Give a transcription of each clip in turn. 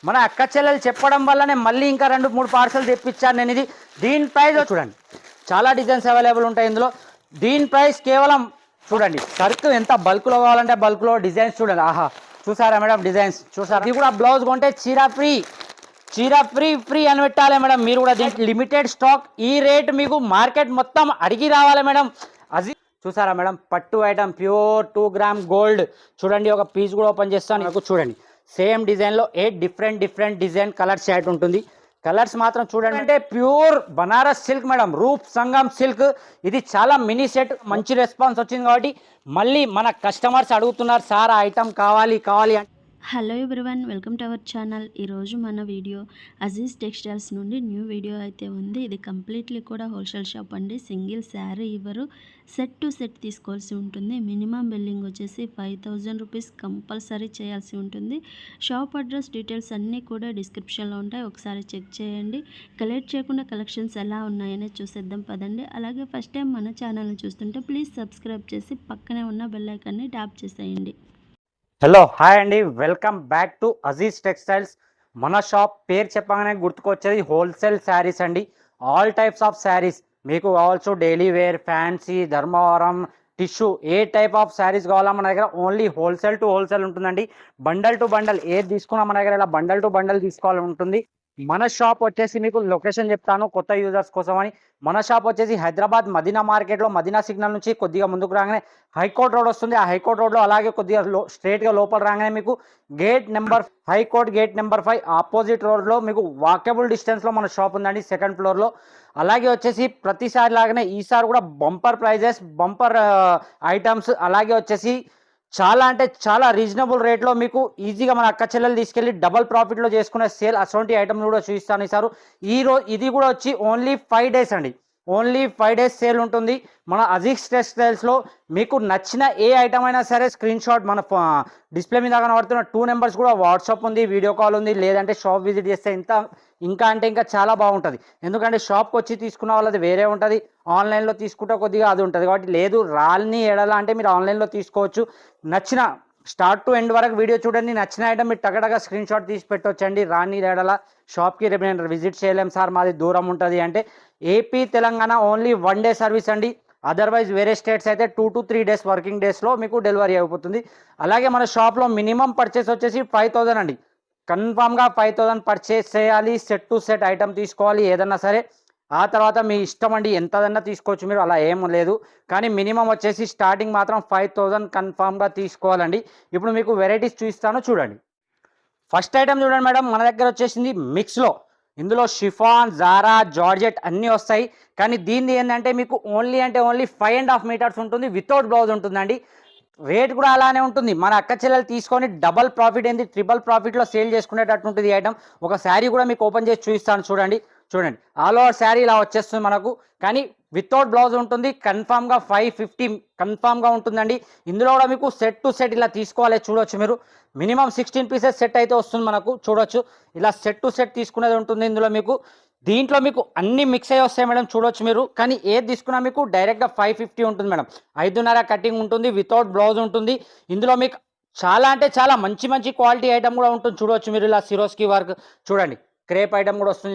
మన అక్క చెల్లెలు చెప్పడం వల్లనే మళ్ళీ ఇంకా 2-3 పార్సల్ తెప్పించాను నేను. ఇది దీని ప్రైస్ చూడండి, చాలా డిజైన్స్ అవైలబుల్ ఉంటాయి ఇందులో. దీని ప్రైస్ కేవలం చూడండి, సర్క్ ఎంత బల్క్లో కావాలంటే బల్క్లో, డిజైన్స్ చూడండి. ఆహా, చూసారా మేడం డిజైన్స్ చూసారా? ఇది కూడా బ్లౌజ్ కొంటే చీర ఫ్రీ, చీర ఫ్రీ ఫ్రీ అని పెట్టాలి మేడం. మీరు కూడా దీనికి లిమిటెడ్ స్టాక్. ఈ రేట్ మీకు మార్కెట్ మొత్తం అడిగి రావాలి మేడం. అది చూసారా మేడం, పట్టు ఐటమ్ ప్యూర్ 2 గ్రామ్ గోల్డ్. చూడండి, ఒక పీస్ కూడా ఓపెన్ చేస్తాను నాకు. చూడండి, సేమ్ డిజైన్లో 8 డిఫరెంట్ డిజైన్ కలర్స్ షర్ట్ ఉంటుంది. కలర్స్ మాత్రం చూడండి, అంటే ప్యూర్ బనారస్ సిల్క్ మేడం, రూప్ సంగం సిల్క్. ఇది చాలా మినీ సెట్, మంచి రెస్పాన్స్ వచ్చింది కాబట్టి మళ్ళీ మన కస్టమర్స్ అడుగుతున్నారు, సార్ ఆ ఐటమ్ కావాలి కావాలి అంటే. Hello everyone, welcome to our channel. ఈరోజు మన వీడియో అజీజ్ టెక్స్టైల్స్ నుండి న్యూ వీడియో అయితే ఉంది. ఇది కంప్లీట్లీ కూడా హోల్సేల్ షాప్ అండి. సింగిల్ శారీ ఇవ్వరు, సెట్ టు సెట్ తీసుకోవాల్సి ఉంటుంది. మినిమం బిల్లింగ్ వచ్చేసి 5000 రూపీస్ కంపల్సరీ చేయాల్సి ఉంటుంది. షాప్ అడ్రస్ డీటెయిల్స్ అన్నీ కూడా డిస్క్రిప్షన్లో ఉంటాయి, ఒకసారి చెక్ చేయండి. కలెక్ట్ చేయకుండా కలెక్షన్స్ ఎలా ఉన్నాయనే చూసేద్దాం పదండి. అలాగే ఫస్ట్ టైం మన ఛానల్ని చూస్తుంటే ప్లీజ్ సబ్స్క్రైబ్ చేసి పక్కనే ఉన్న బెల్ ఐకాన్ని ట్యాప్ చేసేయండి. హలో హాయ్ అండి, welcome back to Aziz textiles. మన షాప్ పేరు చెప్పగానే గుర్తుకొచ్చేది హోల్సేల్ శారీస్ అండి. ఆల్ టైప్స్ ఆఫ్ శారీస్ మీకు కావచ్చు, daily wear, fancy, Dharmavaram, tissue, a type of saris కావాలా మన దగ్గర ఓన్లీ హోల్సేల్ టు హోల్సేల్ ఉంటుందండి. బండల్ టు బండల్ ఏది తీసుకున్నా మన దగ్గర ఇలా బండల్ టు బండల్ తీసుకోవాలి ఉంటుంది. మన షాప్ వచ్చేసి మీకు లొకేషన్ చెప్తాను కొత్త యూజర్స్ కోసం అని. మన షాప్ వచ్చేసి హైదరాబాద్ మదీనా మార్కెట్లో, మదీనా సిగ్నల్ నుంచి కొద్దిగా ముందుకు రాగానే హైకోర్ట్ రోడ్ వస్తుంది. ఆ హైకోర్ట్ రోడ్లో అలాగే కొద్దిగా స్ట్రేట్గా లోపల రాగానే మీకు హైకోర్ట్ గేట్ నెంబర్ 5 ఆపోజిట్ రోడ్లో మీకు వాకబుల్ డిస్టెన్స్లో మన షాప్ ఉందండి, సెకండ్ ఫ్లోర్లో. అలాగే వచ్చేసి ప్రతిసారి లాగానే ఈసారి కూడా బంపర్ ప్రైజెస్, బంపర్ ఐటమ్స్, అలాగే వచ్చేసి చాలా అంటే చాలా రీజనబుల్ రేట్లో మీకు ఈజీగా మన అక్క చెల్లెలు తీసుకెళ్ళి డబల్ ప్రాఫిట్లో చేసుకునే సేల్ అటువంటి ఐటమ్ కూడా చూపిస్తాను ఈసారి. ఇది కూడా వచ్చి ఓన్లీ 5 డేస్ అండి, ఓన్లీ 5 డేస్ సేల్ ఉంటుంది మన అజీజ్ టెక్స్టైల్స్లో. మీకు నచ్చిన ఏ ఐటమ్ అయినా సరే స్క్రీన్ షాట్ మన డిస్ప్లే మీద కనబడుతున్న 2 నెంబర్స్ కూడా వాట్సాప్ ఉంది, వీడియో కాల్ ఉంది, లేదంటే షాప్ విజిట్ చేస్తే ఇంకా చాలా బాగుంటుంది. ఎందుకంటే షాప్కి వచ్చి తీసుకున్న వాళ్ళది వేరే ఉంటుంది, ఆన్లైన్లో తీసుకుంటే కొద్దిగా అది ఉంటుంది. కాబట్టి లేదు రాల్ని ఎడలా అంటే మీరు ఆన్లైన్లో తీసుకోవచ్చు. నచ్చిన స్టార్ట్ టు ఎండ్ వరకు వీడియో చూడండి, నచ్చిన ఐటమ్ మీరు టగటగా స్క్రీన్ షాట్ తీసి పెట్టొచ్చండి. రాని ఎడల షాప్కి రేపు నేను విజిట్ చేయలేం సార్, మాది దూరం ఉంటుంది అంటే AP Telangana only 1 day service అండి. అదర్వైజ్ వేరే స్టేట్స్ అయితే 2 to 3 డేస్ వర్కింగ్ డేస్లో మీకు డెలివరీ అయిపోతుంది. అలాగే మన షాప్లో మినిమం పర్చేస్ వచ్చేసి 5000 అండి. కన్ఫామ్గా 5000 పర్చేస్ చేయాలి, సెట్ టు సెట్ ఐటమ్ తీసుకోవాలి ఏదన్నా సరే. ఆ తర్వాత మీ ఇష్టం అండి, ఎంతదన్నా తీసుకోవచ్చు మీరు, అలా ఏం లేదు. కానీ మినిమం వచ్చేసి స్టార్టింగ్ మాత్రం 5000 కన్ఫామ్గా తీసుకోవాలండి. ఇప్పుడు మీకు వెరైటీస్ చూపిస్తాను చూడండి. ఫస్ట్ ఐటమ్ చూడండి మేడం, మన దగ్గర వచ్చేసింది మిక్స్లో. ఇందులో షిఫాన్, జారా, జార్జెట్ అన్నీ వస్తాయి. కానీ దీన్ని ఏంటంటే మీకు ఓన్లీ 5.5 మీటర్స్ ఉంటుంది, వితౌట్ బ్లౌజ్ ఉంటుందండి. రేట్ కూడా అలానే ఉంటుంది. మన అక్క చెల్లెలు తీసుకొని డబల్ ప్రాఫిట్ ఏంది, ట్రిపుల్ ప్రాఫిట్లో సేల్ చేసుకునేటట్టు ఉంటుంది ఈ ఐటమ్. ఒక శారీ కూడా మీకు ఓపెన్ చేసి చూపిస్తాను చూడండి. ఆల్ ఓవర్ శారీ ఇలా వచ్చేస్తుంది మనకు, కానీ వితౌట్ బ్లౌజ్ ఉంటుంది. కన్ఫామ్గా 550 కన్ఫామ్గా ఉంటుందండి. ఇందులో కూడా మీకు సెట్ టు సెట్ ఇలా తీసుకోవాలి, చూడొచ్చు మీరు. మినిమం 16 పీసెస్ సెట్ అయితే వస్తుంది మనకు, చూడొచ్చు. ఇలా సెట్ టు సెట్ తీసుకునేది ఉంటుంది ఇందులో మీకు. దీంట్లో మీకు అన్ని మిక్స్ అయ్యి వస్తాయి మేడం, చూడొచ్చు మీరు. కానీ ఏది తీసుకున్నా మీకు డైరెక్ట్గా 550 ఉంటుంది మేడం. 5.5 కటింగ్ ఉంటుంది, వితౌట్ బ్లౌజ్ ఉంటుంది. ఇందులో మీకు చాలా అంటే చాలా మంచి క్వాలిటీ ఐటమ్ కూడా ఉంటుంది, చూడవచ్చు మీరు. ఇలా సిరోస్కి వర్క్ చూడండి, క్రేప్ ఐటమ్ కూడా వస్తుంది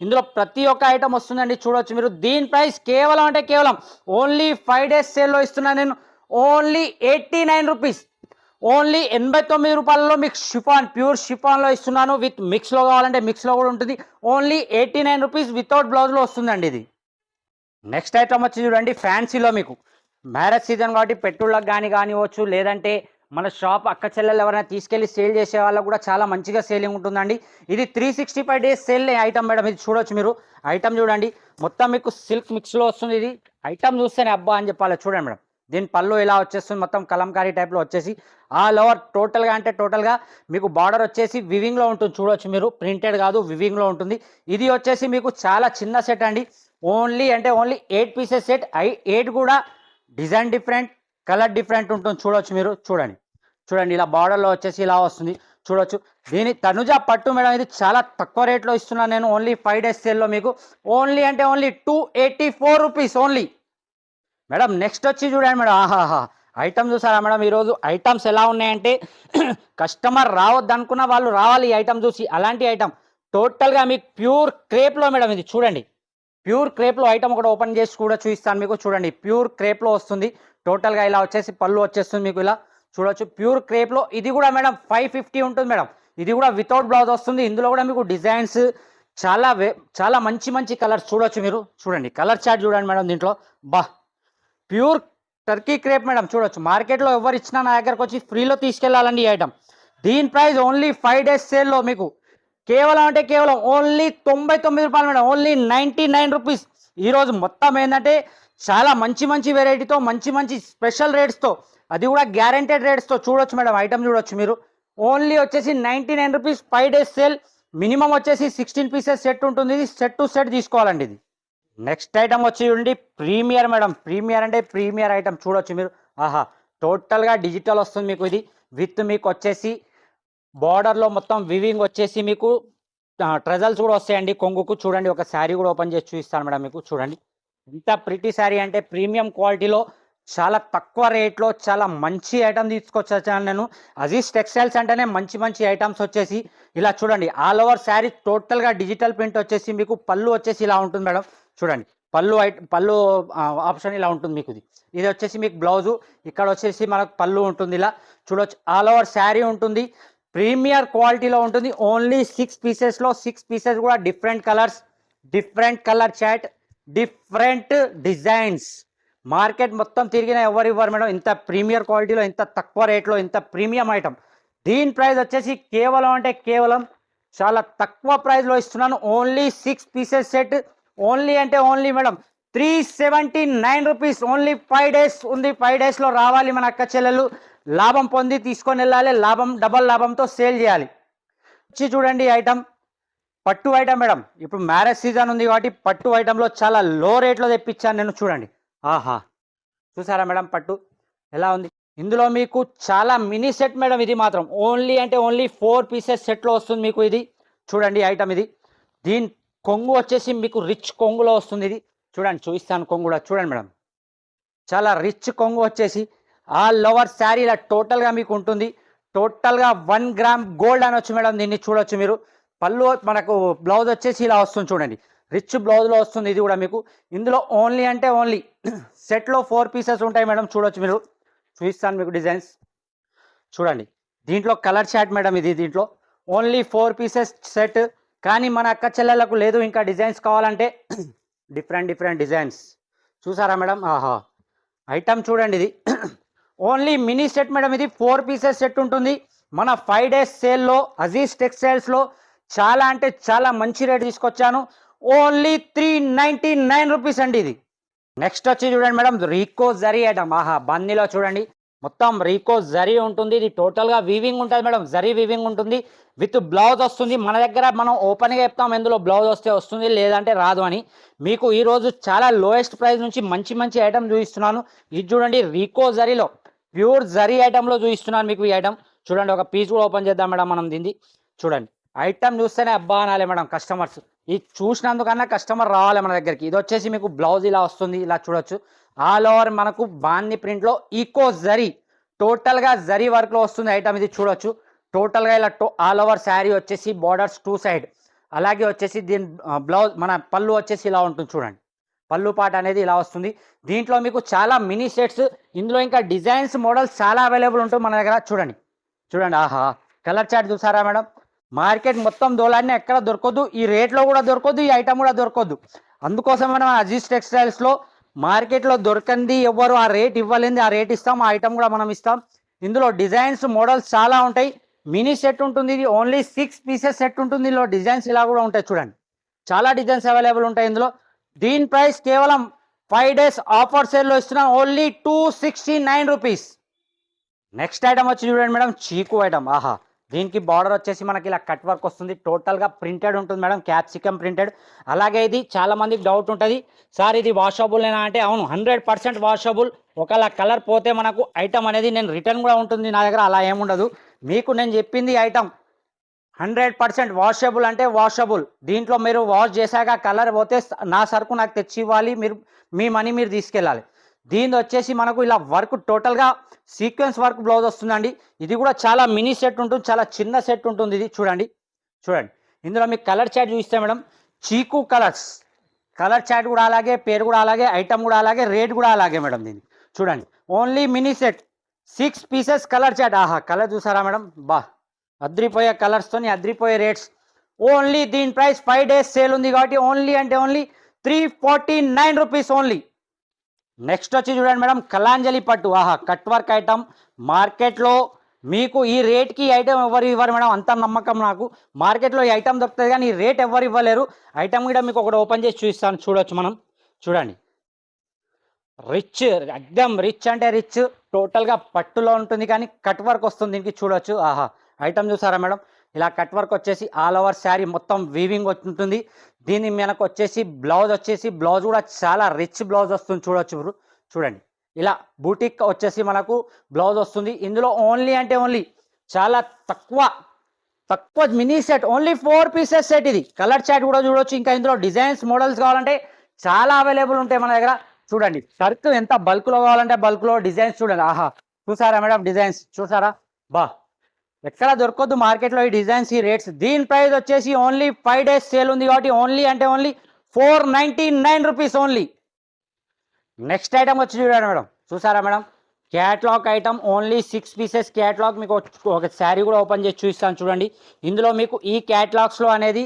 ఇందులో ప్రతి ఒక్క ఐటమ్ వస్తుందండి, చూడవచ్చు మీరు. దీని ప్రైస్ కేవలం ఓన్లీ 5 డేస్ సేల్లో ఇస్తున్నాను నేను. ఓన్లీ 89 రూపీస్, ఓన్లీ 89 రూపాయలలో మీకు షిఫాన్, ప్యూర్ షిఫాన్లో ఇస్తున్నాను. విత్ మిక్స్లో కావాలంటే మిక్స్లో కూడా ఉంటుంది. ఓన్లీ 89 రూపీస్ వితౌట్ బ్లౌజ్లో వస్తుందండి ఇది. నెక్స్ట్ ఐటమ్ వచ్చి చూడండి, ఫ్యాన్సీలో మీకు మ్యారేజ్ సీజన్ కాబట్టి పెట్టుళ్ళకి కానివచ్చు, లేదంటే మన షాప్ అక్క చెల్లెలు ఎవరైనా తీసుకెళ్ళి సేల్ చేసే వాళ్ళకు కూడా చాలా మంచిగా సేలింగ్ ఉంటుందండి. ఇది 365 డేస్ సేల్ ఐటమ్ మేడం. ఇది చూడొచ్చు మీరు. ఐటమ్ చూడండి, మొత్తం మీకు సిల్క్ మిక్స్లో వస్తుంది. ఇది ఐటమ్ చూస్తేనే అబ్బా అని చెప్పాలి. చూడండి మేడం, దీని పళ్ళు ఇలా వచ్చేస్తుంది, మొత్తం కలంకారీ టైప్లో వచ్చేసి ఆల్ ఓవర్ టోటల్గా మీకు బార్డర్ వచ్చేసి వివింగ్లో ఉంటుంది, చూడొచ్చు మీరు. ప్రింటెడ్ కాదు, వివింగ్లో ఉంటుంది. ఇది వచ్చేసి మీకు చాలా చిన్న సెట్ అండి. Only 8 pieces set. 8 కూడా డిజైన్ డిఫరెంట్, కలర్ డిఫరెంట్ ఉంటుంది, చూడొచ్చు మీరు. చూడండి ఇలా బార్డర్లో వచ్చేసి ఇలా వస్తుంది, చూడొచ్చు. దీని తనుజా పట్టు మేడం, ఇది చాలా తక్కువ రేట్లో ఇస్తున్నాను నేను. ఓన్లీ 5 డేస్ సేల్లో మీకు only 284 rupees only madam. Next వచ్చి చూడండి మేడం, ఆహాహా, ఐటమ్ చూసారా మేడం, ఈరోజు ఐటమ్స్ ఎలా ఉన్నాయంటే కస్టమర్ రావద్దు అనుకున్న వాళ్ళు రావాలి ఈ ఐటమ్ చూసి. అలాంటి ఐటమ్ టోటల్గా మీకు ప్యూర్ క్రేప్లో మేడం, ఇది చూడండి ప్యూర్ క్రేప్లో ఐటమ్ ఒకటి ఓపెన్ చేసి కూడా చూపిస్తాను మీకు. చూడండి ప్యూర్ క్రేప్లో వస్తుంది టోటల్గా, ఇలా వచ్చేసి పళ్ళు వచ్చేస్తుంది మీకు, ఇలా చూడొచ్చు ప్యూర్ క్రేప్లో. ఇది కూడా మేడం 550 ఉంటుంది మేడం, ఇది కూడా వితౌట్ బ్లౌజ్ వస్తుంది. ఇందులో కూడా మీకు డిజైన్స్ చాలా మంచి మంచి కలర్స్ చూడొచ్చు మీరు. చూడండి కలర్ చార్ట్ చూడండి మేడం, దీంట్లో బా ప్యూర్ టర్కీ క్రేప్ మేడం చూడొచ్చు. మార్కెట్లో ఎవరు ఇచ్చినా నా దగ్గరకు వచ్చి ఫ్రీలో తీసుకెళ్లాలండి ఈ ఐటమ్. దీని ప్రైస్ ఓన్లీ 5 days సేల్లో మీకు కేవలం అంటే కేవలం ఓన్లీ 99 రూపాయలు మేడం, ఓన్లీ 99 రూపీస్. ఈరోజు మొత్తం ఏంటంటే చాలా మంచి మంచి వెరైటీతో మంచి మంచి స్పెషల్ రేట్స్తో, అది కూడా గ్యారెంటెడ్ రేట్స్తో చూడొచ్చు మేడం. ఐటమ్ చూడొచ్చు మీరు, ఓన్లీ వచ్చేసి 99 రూపీస్ 5 days సేల్. మినిమం వచ్చేసి 16 పీసెస్ సెట్ ఉంటుంది, ఇది సెట్ టు సెట్ తీసుకోవాలండి ఇది. నెక్స్ట్ ఐటమ్ వచ్చి చూడండి ప్రీమియర్ మేడం. ప్రీమియర్ అంటే ప్రీమియర్ ఐటమ్ చూడొచ్చు మీరు. ఆహా టోటల్గా డిజిటల్ వస్తుంది మీకు, ఇది విత్ మీకు వచ్చేసి బార్డర్లో మొత్తం వివింగ్ వచ్చేసి మీకు ట్రెజల్స్ కూడా వస్తాయండి కొంగుకు. చూడండి ఒక శారీ కూడా ఓపెన్ చేసి చూపిస్తాను మేడం మీకు. చూడండి ఇంత ప్రిటీ శారీ అంటే ప్రీమియం క్వాలిటీలో చాలా తక్కువ రేట్లో చాలా మంచి ఐటమ్ తీసుకొచ్చాను నేను. అజీజ్ టెక్స్టైల్స్ అంటేనే మంచి మంచి ఐటమ్స్ వచ్చేసి ఇలా చూడండి. ఆల్ ఓవర్ శారీ టోటల్గా డిజిటల్ ప్రింట్ వచ్చేసి మీకు. పళ్ళు వచ్చేసి ఇలా ఉంటుంది మేడం, చూడండి పళ్ళు ఆప్షన్ ఇలా ఉంటుంది మీకు. ఇది వచ్చేసి మీకు బ్లౌజు, ఇక్కడ వచ్చేసి మనకు పళ్ళు ఉంటుంది ఇలా చూడొచ్చు. ఆల్ ఓవర్ శారీ ఉంటుంది, ప్రీమియర్ క్వాలిటీలో ఉంటుంది. ఓన్లీ 6 పీసెస్లో 6 పీసెస్ కూడా different colours, different colour chart, different designs. Market మొత్తం తిరిగినా ఎవరు ఇవ్వరు మేడం ఇంత ప్రీమియర్ క్వాలిటీలో, ఇంత తక్కువ రేట్లో, ఇంత ప్రీమియం ఐటమ్. దీని ప్రైస్ వచ్చేసి కేవలం అంటే కేవలం చాలా తక్కువ ప్రైస్లో ఇస్తున్నాను. ఓన్లీ 6 పీసెస్ సెట్, ఓన్లీ అంటే only madam 379 rupees. Only 5 days ఉంది, 5 daysలో రావాలి మన అక్క చెల్లెలు, లాభం పొంది తీసుకొని వెళ్ళాలి, డబల్ లాభంతో సేల్ చేయాలి. వచ్చి చూడండి ఐటమ్ పట్టు ఐటమ్ మేడం. ఇప్పుడు మ్యారేజ్ సీజన్ ఉంది కాబట్టి పట్టు ఐటంలో చాలా లో రేట్లో తెప్పించాను నేను. చూడండి ఆహా చూసారా మేడం పట్టు ఎలా ఉంది. ఇందులో మీకు చాలా మినీ సెట్ మేడం, ఇది మాత్రం ఓన్లీ అంటే ఓన్లీ 4 పీసెస్ సెట్లో వస్తుంది మీకు. ఇది చూడండి ఐటమ్, ఇది దీని కొంగు వచ్చేసి మీకు రిచ్ కొంగులో వస్తుంది. ఇది చూడండి చూపిస్తాను కొంగు కూడా చూడండి మేడం, చాలా రిచ్ కొంగు వచ్చేసి ఆల్ ఓవర్ శారీ ఇలా టోటల్గా మీకు ఉంటుంది. టోటల్గా 1 గ్రామ్ గోల్డ్ అనొచ్చు మేడం దీన్ని. చూడొచ్చు మీరు పళ్ళు మనకు బ్లౌజ్ వచ్చేసి ఇలా వస్తుంది చూడండి, రిచ్ బ్లౌజ్లో వస్తుంది ఇది కూడా మీకు. ఇందులో ఓన్లీ అంటే ఓన్లీ సెట్లో 4 పీసెస్ ఉంటాయి మేడం. చూడొచ్చు మీరు, చూపిస్తాను మీకు డిజైన్స్ చూడండి. దీంట్లో కలర్ చాట్ మేడం, ఇది దీంట్లో ఓన్లీ 4 పీసెస్ సెట్. కానీ మన అక్క చెల్లెలకు లేదు ఇంకా డిజైన్స్ కావాలంటే డిఫరెంట్ డిజైన్స్. చూసారా మేడం ఆహా ఐటమ్ చూడండి, ఇది ఓన్లీ మినీ సెట్ మేడం. ఇది 4 పీసెస్ సెట్ ఉంటుంది. మన 5 days సేల్లో అజీజ్ టెక్స్టైల్స్లో చాలా అంటే చాలా మంచి రేట్ తీసుకొచ్చాను. ఓన్లీ 399 రూపీస్ అండి ఇది. నెక్స్ట్ వచ్చి చూడండి మేడం రీకో జరీ ఐటమ్. ఆహా బన్నీలో చూడండి మొత్తం రీకో జరీ ఉంటుంది. ఇది టోటల్గా వీవింగ్ ఉంటుంది మేడం, జరీ వీవింగ్ ఉంటుంది విత్ బ్లౌజ్ వస్తుంది. మన దగ్గర మనం ఓపెన్గా చెప్తాం ఎందులో బ్లౌజ్ వస్తే వస్తుంది, లేదంటే రాదు అని. మీకు ఈరోజు చాలా లోయెస్ట్ ప్రైస్ నుంచి మంచి మంచి ఐటమ్ చూపిస్తున్నాను. ఇది చూడండి రీకో జరీలో ప్యూర్ జరీ ఐటంలో చూపిస్తున్నాను మీకు ఈ ఐటమ్. చూడండి ఒక పీస్ కూడా ఓపెన్ చేద్దాం మేడం మనం దీన్ని. చూడండి ఐటమ్ చూస్తేనే అబ్బా అనాలి మేడం కస్టమర్స్, ఇది చూసినందుకన్నా కస్టమర్ రావాలి మన దగ్గరికి. ఇది వచ్చేసి మీకు బ్లౌజ్ ఇలా వస్తుంది, ఇలా చూడొచ్చు. ఆల్ ఓవర్ మనకు బాంది ప్రింట్లో ఈకో జరీ, టోటల్గా జరీ వర్క్లో వస్తుంది ఐటమ్. ఇది చూడొచ్చు టోటల్గా ఇలా ఆల్ ఓవర్ శారీ వచ్చేసి బార్డర్స్ 2 side, అలాగే వచ్చేసి దీని బ్లౌజ్ మన పళ్ళు వచ్చేసి ఇలా ఉంటుంది చూడండి. పళ్ళు పాట అనేది ఇలా వస్తుంది. దీంట్లో మీకు చాలా మినీ సెట్స్, ఇందులో ఇంకా డిజైన్స్ మోడల్స్ చాలా అవైలబుల్ ఉంటుంది మన దగ్గర. చూడండి ఆహా కలర్ చార్ట్ చూసారా మేడం. మార్కెట్ మొత్తం దోలాన్ని ఎక్కడ దొరకదు, ఈ రేట్లో కూడా దొరకదు, ఈ ఐటమ్ కూడా దొరకదు. అందుకోసం మనం అజీజ్ టెక్స్టైల్స్లో మార్కెట్లో దొరకంది ఎవ్వరు ఆ రేట్ ఇవ్వలేంది, ఆ రేట్ ఇస్తాం, ఆ ఐటమ్ కూడా మనం ఇస్తాం. ఇందులో డిజైన్స్ మోడల్స్ చాలా ఉంటాయి. మినీ సెట్ ఉంటుంది, ఇది ఓన్లీ 6 పీసెస్ సెట్ ఉంటుంది. ఇందులో డిజైన్స్ ఇలా కూడా ఉంటాయి చూడండి, చాలా డిజైన్స్ అవైలబుల్ ఉంటాయి ఇందులో. దీని ప్రైస్ కేవలం 5 days ఆఫర్ సేల్లో ఇస్తున్నాం, ఓన్లీ 269 రూపీస్. నెక్స్ట్ ఐటమ్ వచ్చి చూడండి మేడం చీకు ఐటమ్. ఆహా దీనికి బార్డర్ వచ్చేసి మనకి ఇలా కట్ వర్క్ వస్తుంది, టోటల్గా ప్రింటెడ్ ఉంటుంది మేడం, క్యాప్సికమ్ ప్రింటెడ్. అలాగే ఇది చాలా మందికి డౌట్ ఉంటుంది, సార్ ఇది వాషబుల్నేనా అంటే అవును 100% వాషబుల్. ఒకవేళ కలర్ పోతే మనకు ఐటమ్ అనేది నేను రిటర్న్ కూడా ఉంటుంది నా దగ్గర, అలా ఏముండదు. మీకు నేను చెప్పింది ఐటమ్ 100% వాషబుల్ అంటే వాషబుల్. దీంట్లో మీరు వాష్ చేశాక కలర్ పోతే నా సరుకు నాకు తెచ్చి ఇవ్వాలి, మీరు మీ మనీ మీరు తీసుకెళ్ళాలి. దీని వచ్చేసి మనకు ఇలా వర్క్ టోటల్గా సీక్వెన్స్ వర్క్ బ్లౌజ్ వస్తుందండి. ఇది కూడా చాలా మినీ సెట్ ఉంటుంది, చాలా చిన్న సెట్ ఉంటుంది. ఇది చూడండి చూడండి. ఇందులో మీకు కలర్ చార్ట్ చూస్తే మేడం, చీకు కలర్స్, కలర్ చార్ట్ కూడా అలాగే, పేరు కూడా అలాగే, ఐటమ్ కూడా అలాగే, రేట్ కూడా అలాగే మేడం. దీన్ని చూడండి, only mini set 6 pieces colour chart. ఆహా, కలర్ చూసారా మేడం, బా అద్రిపోయే కలర్స్తోని అద్రిపోయే రేట్స్. ఓన్లీ దీని ప్రైస్ 5 days సేల్ ఉంది కాబట్టి ఓన్లీ అంటే ఓన్లీ 349 రూపీస్ ఓన్లీ. నెక్స్ట్ వచ్చి చూడండి మేడం, కలాంజలి పట్టు. ఆహా, కట్ వర్క్ ఐటమ్. మార్కెట్లో మీకు ఈ రేట్కి ఈ ఐటమ్ ఎవరు ఇవ్వరు మేడం, అంత నమ్మకం నాకు. మార్కెట్లో ఈ ఐటమ్ దొరుకుతుంది కానీ ఈ రేట్ ఎవరు ఇవ్వలేరు. ఐటమ్ కూడా మీకు ఒకటి ఓపెన్ చేసి చూపిస్తాను, చూడొచ్చు మనం. చూడండి, రిచ్, ఎక్దమ్ రిచ్ అంటే రిచ్. టోటల్గా పట్టులో ఉంటుంది కానీ కట్ వర్క్ వస్తుంది దీనికి, చూడొచ్చు. ఆహా, ఐటమ్ చూసారా మేడం, ఇలా కట్ వర్క్ వచ్చేసి ఆల్ ఓవర్ శారీ మొత్తం వీవింగ్ ఉంటుంది. దీని మనకు వచ్చేసి బ్లౌజ్ కూడా చాలా రిచ్ బ్లౌజ్ వస్తుంది, చూడొచ్చు. చూడండి, ఇలా బూటిక్ వచ్చేసి మనకు బ్లౌజ్ వస్తుంది. ఇందులో ఓన్లీ అంటే ఓన్లీ చాలా తక్కువ mini set, only 4 pieces set. ఇది కలర్ చార్ట్ కూడా చూడొచ్చు. ఇంకా ఇందులో డిజైన్స్ మోడల్స్ కావాలంటే చాలా అవైలబుల్ ఉంటాయి మన దగ్గర. చూడండి, వర్క్ ఎంత బల్క్లో కావాలంటే బల్క్లో. డిజైన్స్ చూడండి, ఆహా చూసారా మేడం, డిజైన్స్ చూసారా, బా ఎక్కడ దొరకదు మార్కెట్లో ఈ డిజైన్స్, ఈ రేట్స్. దీని ప్రైస్ వచ్చేసి ఓన్లీ 5 days సేల్ ఉంది కాబట్టి ఓన్లీ అంటే only 499 rupees only. Next item వచ్చి చూడండి మేడం, చూసారా madam, catalogue item. Only 6 pieces catalogue. మీకు ఒక శారీ కూడా ఓపెన్ చేసి చూపిస్తాను చూడండి. ఇందులో మీకు ఈ క్యాట్లాగ్స్లో అనేది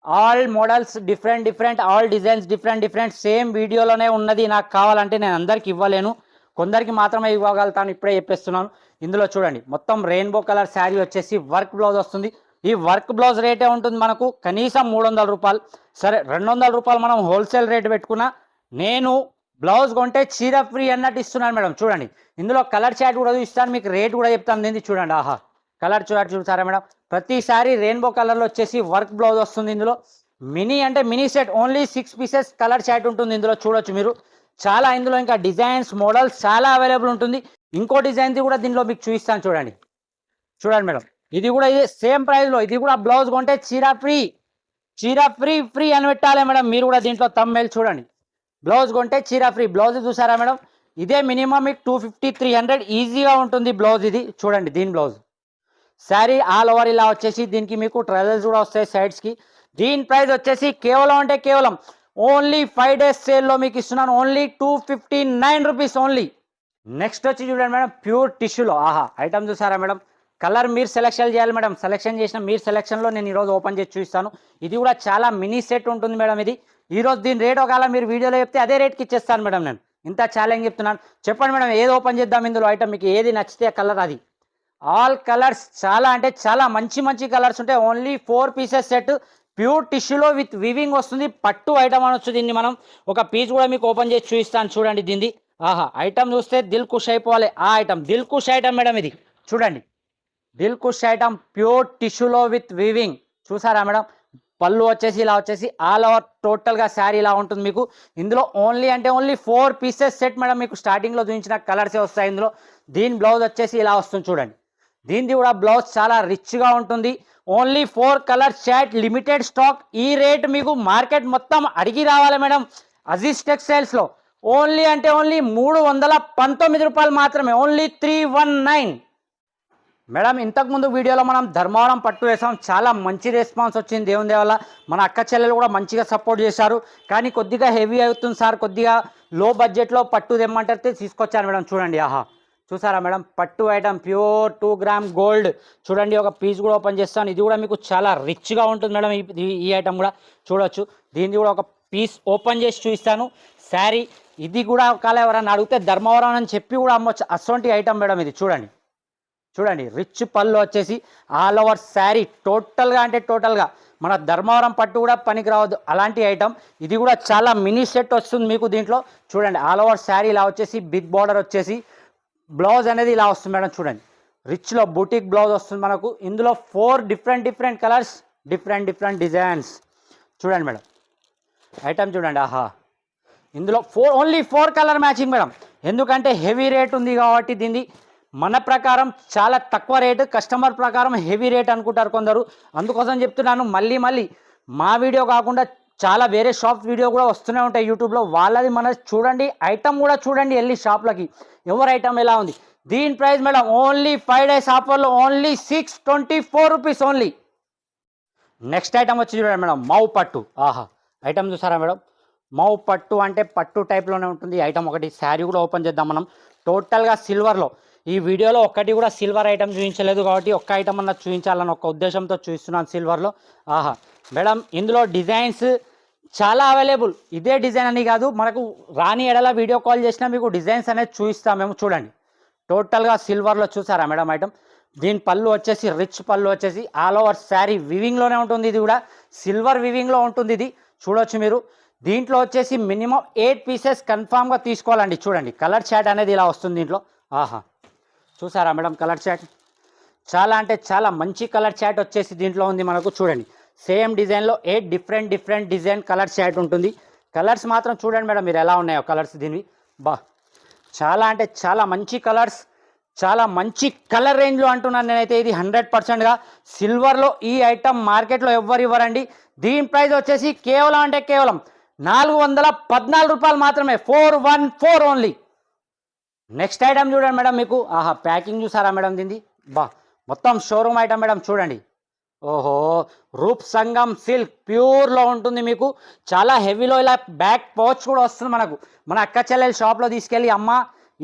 all models different, all designs different. Same వీడియోలోనే ఉన్నది. నాకు కావాలంటే నేను అందరికి ఇవ్వలేను, కొందరికి మాత్రమే ఇవ్వగలుగుతాను, ఇప్పుడే చెప్పేస్తున్నాను. ఇందులో చూడండి, మొత్తం రెయిన్బో కలర్ శారీ వచ్చేసి వర్క్ బ్లౌజ్ వస్తుంది. ఈ వర్క్ బ్లౌజ్ రేటే ఉంటుంది మనకు కనీసం 300 రూపాయలు. సరే, 200 రూపాయలు మనం హోల్సేల్ రేట్ పెట్టుకున్నా, నేను బ్లౌజ్ కొంటే చీర ఫ్రీ అన్నట్టు ఇస్తున్నాను మేడం. చూడండి, ఇందులో కలర్ చార్ట్ కూడా ఇస్తాను, మీకు రేట్ కూడా చెప్తాను దీన్ని. చూడండి, ఆహా కలర్ చార్ట్ చూసారా మేడం, ప్రతిసారి రెయిన్బో కలర్లో వచ్చేసి వర్క్ బ్లౌజ్ వస్తుంది. ఇందులో మినీ అంటే mini set, only 6 pieces colour chart ఉంటుంది. ఇందులో చూడొచ్చు మీరు, చాలా ఇందులో ఇంకా డిజైన్స్ మోడల్స్ చాలా అవైలబుల్ ఉంటుంది. ఇంకో డిజైన్ది కూడా దీనిలో మీకు చూపిస్తాను చూడండి. చూడండి మేడం, ఇది కూడా ఇదే సేమ్ ప్రైస్లో. ఇది కూడా బ్లౌజ్ కొంటే చీర ఫ్రీ అని పెట్టాలి మేడం. మీరు కూడా దీంట్లో తమ్ముళ్ళు చూడండి, బ్లౌజ్ కొంటే చీర ఫ్రీ. బ్లౌజ్ చూసారా మేడం, ఇదే మినిమం మీకు 250-300 ఈజీగా ఉంటుంది బ్లౌజ్. ఇది చూడండి, దీని బ్లౌజ్ శారీ ఆల్ ఓవర్ ఇలా వచ్చేసి దీనికి మీకు ట్రజల్స్ కూడా వస్తాయి సైడ్స్కి. దీని ప్రైస్ వచ్చేసి కేవలం అంటే కేవలం ఓన్లీ 5 days సేల్లో మీకు ఇస్తున్నాను, ఓన్లీ 259 రూపీస్ ఓన్లీ. నెక్స్ట్ వచ్చి చూడండి మేడం, ప్యూర్ టిష్యూలో. ఆహా, ఐటమ్ చూసారా మేడం, కలర్ మీరు సెలెక్షన్ చేయాలి మేడం. సెలెక్షన్ చేసిన మీరు సెలెక్షన్లో నేను ఈరోజు ఓపెన్ చేసి చూపిస్తాను. ఇది కూడా చాలా మినీ సెట్ ఉంటుంది మేడం. ఇది ఈరోజు దీని రేట్ ఒకవేళ మీరు వీడియోలో చెప్తే అదే రేట్కి ఇచ్చేస్తాను మేడం. నేను ఇంత ఛాలెంజ్ చెప్తున్నాను. చెప్పండి మేడం, ఏది ఓపెన్ చేద్దాం ఇందులో ఐటమ్, మీకు ఏది నచ్చితే కలర్ అది. ఆల్ కలర్స్ చాలా అంటే చాలా మంచి కలర్స్ ఉంటాయి. ఓన్లీ 4 పీసెస్ సెట్, ప్యూర్ టిష్యూలో విత్ వివింగ్ వస్తుంది. పట్టు ఐటమ్ అనొచ్చు దీన్ని మనం. ఒక పీస్ కూడా మీకు ఓపెన్ చేసి చూపిస్తాను చూడండి దీన్ని. ఆహా, ఐటమ్ చూస్తే దిల్ ఖుష్ అయిపోవాలి. ఆ ఐటమ్ దిల్ ఖుష్ ఐటమ్ మేడం. ఇది చూడండి, దిల్ ఖుష్ ఐటమ్ ప్యూర్ టిష్యూలో విత్ వివింగ్. చూసారా మేడం, పళ్ళు వచ్చేసి ఇలా వచ్చేసి ఆల్ ఓవర్ టోటల్గా శారీ ఇలా ఉంటుంది మీకు. ఇందులో ఓన్లీ అంటే ఓన్లీ 4 పీసెస్ సెట్ మేడం. మీకు స్టార్టింగ్లో చూపించిన కలర్సే వస్తాయి ఇందులో. దీని బ్లౌజ్ వచ్చేసి ఇలా వస్తుంది చూడండి. దీనిది కూడా బ్లౌజ్ చాలా రిచ్గా ఉంటుంది. Only 4 colour chart, limited stock. ఈ రేట్ మీకు మార్కెట్ మొత్తం అడిగి రావాలి మేడం. అజీజ్ టెక్స్టైల్స్లో ఓన్లీ అంటే ఓన్లీ 319 రూపాయలు మాత్రమే, ఓన్లీ 319 మేడం. ఇంతకుముందు వీడియోలో మనం ధర్మవరం పట్టు వేసాం, చాలా మంచి రెస్పాన్స్ వచ్చింది దేవుని వల్ల. మన అక్క చెల్లెలు కూడా మంచిగా సపోర్ట్ చేశారు. కానీ కొద్దిగా హెవీ అవుతుంది సార్, కొద్దిగా లో బడ్జెట్లో పట్టు తెమ్మంటే తీసుకొచ్చాను మేడం. చూడండి, ఆహా చూసారా మేడం, పట్టు ఐటమ్ ప్యూర్ 2 గ్రామ్ గోల్డ్. చూడండి, ఒక పీస్ కూడా ఓపెన్ చేస్తాను. ఇది కూడా మీకు చాలా రిచ్గా ఉంటుంది మేడం. ఈ ఐటమ్ కూడా చూడొచ్చు. దీన్ని కూడా ఒక పీస్ ఓపెన్ చేసి చూపిస్తాను. శారీ ఇది కూడా ఒకవేళ ఎవరైనా అడిగితే ధర్మవరం అని చెప్పి కూడా అమ్మొచ్చు, అసొంటి ఐటమ్ మేడం. ఇది చూడండి, రిచ్ పళ్ళు వచ్చేసి ఆల్ ఓవర్ శారీ టోటల్గా అంటే టోటల్గా మన ధర్మవరం పట్టు కూడా పనికి రావద్దు అలాంటి ఐటమ్. ఇది కూడా చాలా మినీ సెట్ వస్తుంది మీకు దీంట్లో. చూడండి, ఆల్ ఓవర్ శారీ ఇలా వచ్చేసి బిగ్ బార్డర్ వచ్చేసి బ్లౌజ్ అనేది ఇలా వస్తుంది మేడం. చూడండి, రిచ్లో బూటిక్ బ్లౌజ్ వస్తుంది మనకు. ఇందులో 4 డిఫరెంట్ కలర్స్, డిఫరెంట్ డిజైన్స్. చూడండి మేడం, ఐటమ్ చూడండి, ఆహా ఇందులో ఓన్లీ 4 కలర్ మ్యాచింగ్ మేడం. ఎందుకంటే హెవీ రేట్ ఉంది కాబట్టి దీన్ని మన ప్రకారం చాలా తక్కువ రేటు, కస్టమర్ ప్రకారం హెవీ రేట్ అనుకుంటారు కొందరు. అందుకోసం చెప్తున్నాను, మళ్ళీ మా వీడియో కాకుండా చాలా వేరే షాప్ వీడియో కూడా వస్తూనే ఉంటాయి యూట్యూబ్లో, వాళ్ళది మన చూడండి, ఐటమ్ కూడా చూడండి వెళ్ళి షాప్లకి ఎవరు ఐటమ్ ఎలా ఉంది. దీని ప్రైస్ మేడం ఓన్లీ 5 days ఆఫర్లో only 624 rupees only. Next item వచ్చి చూడండి మేడం, మౌ పట్టు. ఆహా, ఐటమ్ చూసారా మేడం, మౌ పట్టు అంటే పట్టు టైప్లోనే ఉంటుంది ఐటమ్. ఒకటి శారీ కూడా ఓపెన్ చేద్దాం మనం, టోటల్గా సిల్వర్లో. ఈ వీడియోలో ఒక్కటి కూడా సిల్వర్ ఐటమ్ చూపించలేదు కాబట్టి ఒక్క ఐటమ్ అన్న చూపించాలని ఒక ఉద్దేశంతో చూపిస్తున్నాను సిల్వర్లో. ఆహా మేడం, ఇందులో డిజైన్స్ చాలా అవైలబుల్. ఇదే డిజైన్ అని కాదు, మనకు రాని ఎడల వీడియో కాల్ చేసినా మీకు డిజైన్స్ అనేది చూపిస్తాం మేము. చూడండి టోటల్గా సిల్వర్లో చూసారా మేడం ఐటమ్. దీని పళ్ళు వచ్చేసి రిచ్ పళ్ళు వచ్చేసి ఆల్ ఓవర్ శారీ వివింగ్లోనే ఉంటుంది. ఇది కూడా సిల్వర్ వివింగ్లో ఉంటుంది. ఇది చూడొచ్చు మీరు. దీంట్లో వచ్చేసి మినిమం 8 పీసెస్ కన్ఫామ్గా తీసుకోవాలండి. చూడండి కలర్ చాట్ అనేది ఇలా వస్తుంది దీంట్లో. ఆహా చూసారా మేడం కలర్ చాట్, చాలా అంటే చాలా మంచి కలర్ చాట్ వచ్చేసి దీంట్లో ఉంది మనకు. చూడండి సేమ్ డిజైన్లో 8 డిఫరెంట్ డిజైన్ కలర్ చాట్ ఉంటుంది. కలర్స్ మాత్రం చూడండి మేడం మీరు ఎలా ఉన్నాయో కలర్స్ దీనివి. చాలా అంటే చాలా మంచి కలర్స్, చాలా మంచి కలర్ రేంజ్లో అంటున్నాను నేనైతే. ఇది 100%గా సిల్వర్లో ఈ ఐటమ్ మార్కెట్లో ఎవ్వరు ఇవ్వరండి. దీని ప్రైస్ వచ్చేసి కేవలం అంటే కేవలం 414 రూపాయలు మాత్రమే, 414 ఓన్లీ. నెక్స్ట్ ఐటమ్ చూడండి మేడం మీకు. ఆహా ప్యాకింగ్ చూసారా మేడం దీన్ని. మొత్తం షోరూమ్ ఐటమ్ మేడం చూడండి. ఓహో, రూప్ సంగం సిల్క్ ప్యూర్లో ఉంటుంది మీకు. చాలా హెవీలో ఇలా బ్యాక్ పౌచ్ కూడా వస్తుంది మనకు. మన అక్క చెల్లెలు షాప్లో తీసుకెళ్ళి అమ్మ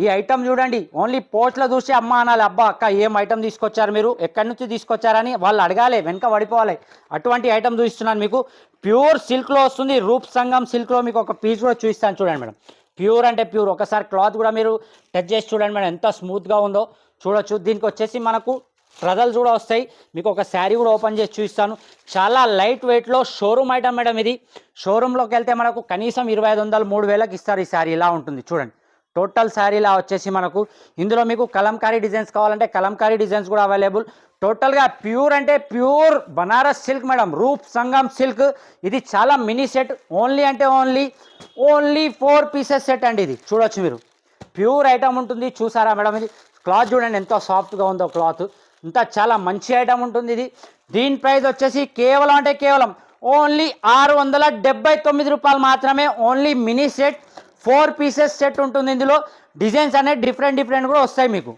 ఈ ఐటమ్ చూడండి, ఓన్లీ పోస్ట్లో చూసి అమ్మ అనాలి, అబ్బా అక్క ఏం ఐటమ్ తీసుకొచ్చారు మీరు, ఎక్కడి నుంచి తీసుకొచ్చారని వాళ్ళు అడగాలి, వెనక పడిపోవాలి. అటువంటి ఐటమ్ చూపిస్తున్నాను మీకు. ప్యూర్ సిల్క్లో వస్తుంది, రూప్ సంగం సిల్క్లో. మీకు ఒక పీస్ కూడా చూపిస్తాను చూడండి మేడం. ప్యూర్ అంటే ప్యూర్. ఒకసారి క్లాత్ కూడా మీరు టచ్ చేసి చూడండి మేడం ఎంత స్మూత్గా ఉందో చూడొచ్చు. దీనికి వచ్చేసి మనకు ట్రజల్స్ కూడా వస్తాయి. మీకు ఒక శారీ కూడా ఓపెన్ చేసి చూపిస్తాను. చాలా లైట్ వెయిట్లో షోరూమ్ ఐటమ్ మేడం ఇది. షోరూంలోకి వెళ్తే మనకు కనీసం 2500 3000కి ఇస్తారు ఈ శారీ. ఇలా ఉంటుంది చూడండి. టోటల్ శారీ ఇలా వచ్చేసి మనకు. ఇందులో మీకు కలంకారీ డిజైన్స్ కావాలంటే కలంకారీ డిజైన్స్ కూడా అవైలబుల్. టోటల్గా ప్యూర్ అంటే ప్యూర్ బనారస్ సిల్క్ మేడం, రూప్ సంగం సిల్క్. ఇది చాలా మినీ సెట్, ఓన్లీ అంటే ఓన్లీ 4 పీసెస్ సెట్ అండి. ఇది చూడొచ్చు మీరు. ప్యూర్ ఐటమ్ ఉంటుంది చూసారా మేడం. ఇది క్లాత్ చూడండి ఎంతో సాఫ్ట్గా ఉందో క్లాత్. ఇంత చాలా మంచి ఐటమ్ ఉంటుంది ఇది. దీని ప్రైస్ వచ్చేసి కేవలం అంటే కేవలం ఓన్లీ 679 రూపాయలు మాత్రమే. Only mini set 4 pieces set ఉంటుంది. ఇందులో డిజైన్స్ అనేది డిఫరెంట్ కూడా వస్తాయి మీకు.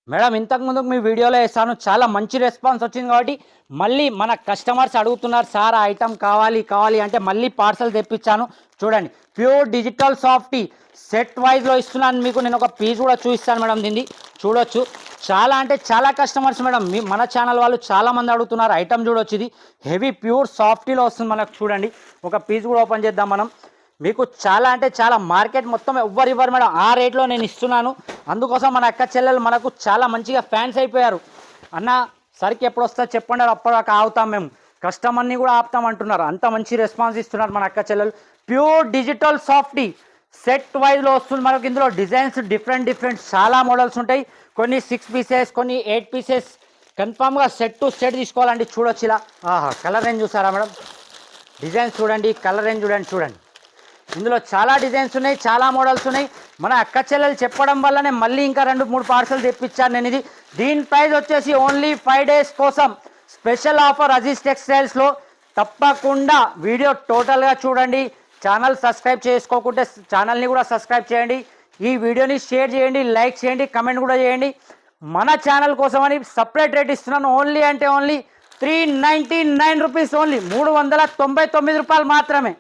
మేడం ఇంతకుముందు మీ వీడియోలో వేస్తాను, చాలా మంచి రెస్పాన్స్ వచ్చింది కాబట్టి మళ్ళీ మన కస్టమర్స్ అడుగుతున్నారు, సార్ ఆ ఐటమ్ కావాలి అంటే మళ్ళీ పార్సల్ తెప్పించాను. చూడండి ప్యూర్ డిజిటల్ సాఫ్టీ సెట్ వైజ్లో ఇస్తున్నాను మీకు. నేను ఒక పీస్ కూడా చూపిస్తాను మేడం దీన్ని చూడొచ్చు. చాలా అంటే చాలా కస్టమర్స్ మేడం మన ఛానల్ వాళ్ళు చాలామంది అడుగుతున్నారు. ఐటమ్ చూడొచ్చు, ఇది హెవీ ప్యూర్ సాఫ్టీలో వస్తుంది మనకు. చూడండి ఒక పీస్ కూడా ఓపెన్ చేద్దాం మనం. మీకు చాలా అంటే చాలా మార్కెట్ మొత్తం ఎవ్వరు ఇవ్వరు మేడం, ఆ రేట్లో నేను ఇస్తున్నాను. అందుకోసం మన అక్క చెల్లెలు మనకు చాలా మంచిగా ఫ్యాన్స్ అయిపోయారు. అన్న సరికి ఎప్పుడు వస్తా చెప్పండి, అప్పటిదాకా ఆగుతాం మేము, కస్టమర్ని కూడా ఆపుతాం అంటున్నారు. అంత మంచి రెస్పాన్స్ ఇస్తున్నారు మన అక్క చెల్లెలు. ప్యూర్ డిజిటల్ సాఫ్టీ సెట్ వైజ్లో వస్తుంది మనకు. ఇందులో డిజైన్స్ డిఫరెంట్ చాలా మోడల్స్ ఉంటాయి. కొన్ని 6 పీసెస్, కొన్ని 8 పీసెస్. కన్ఫామ్గా సెట్ టు సెట్ తీసుకోవాలండి. చూడొచ్చు ఇలా. ఆహా కలర్ రేంజ్ చూసారా మేడం, డిజైన్స్ చూడండి, కలర్ రేంజ్ చూడండి. ఇందులో చాలా డిజైన్స్ ఉన్నాయి, చాలా మోడల్స్ ఉన్నాయి. మన అక్క చెల్లెలు చెప్పడం వల్లనే మళ్ళీ ఇంకా 2-3 పార్సల్ తెప్పించాను నేను ఇది. దీని ప్రైస్ వచ్చేసి ఓన్లీ 5 days కోసం స్పెషల్ ఆఫర్ అజీజ్ టెక్స్టైల్స్లో. తప్పకుండా వీడియో టోటల్గా చూడండి. ఛానల్ సబ్స్క్రైబ్ చేసుకోకుంటే ఛానల్ని కూడా సబ్స్క్రైబ్ చేయండి. ఈ వీడియోని షేర్ చేయండి, లైక్ చేయండి, కమెంట్ కూడా చేయండి. మన ఛానల్ కోసం అని సపరేట్ రేట్ ఇస్తున్నాను. ఓన్లీ అంటే ఓన్లీ 399 రూపీస్, ఓన్లీ 399 రూపాయలు మాత్రమే.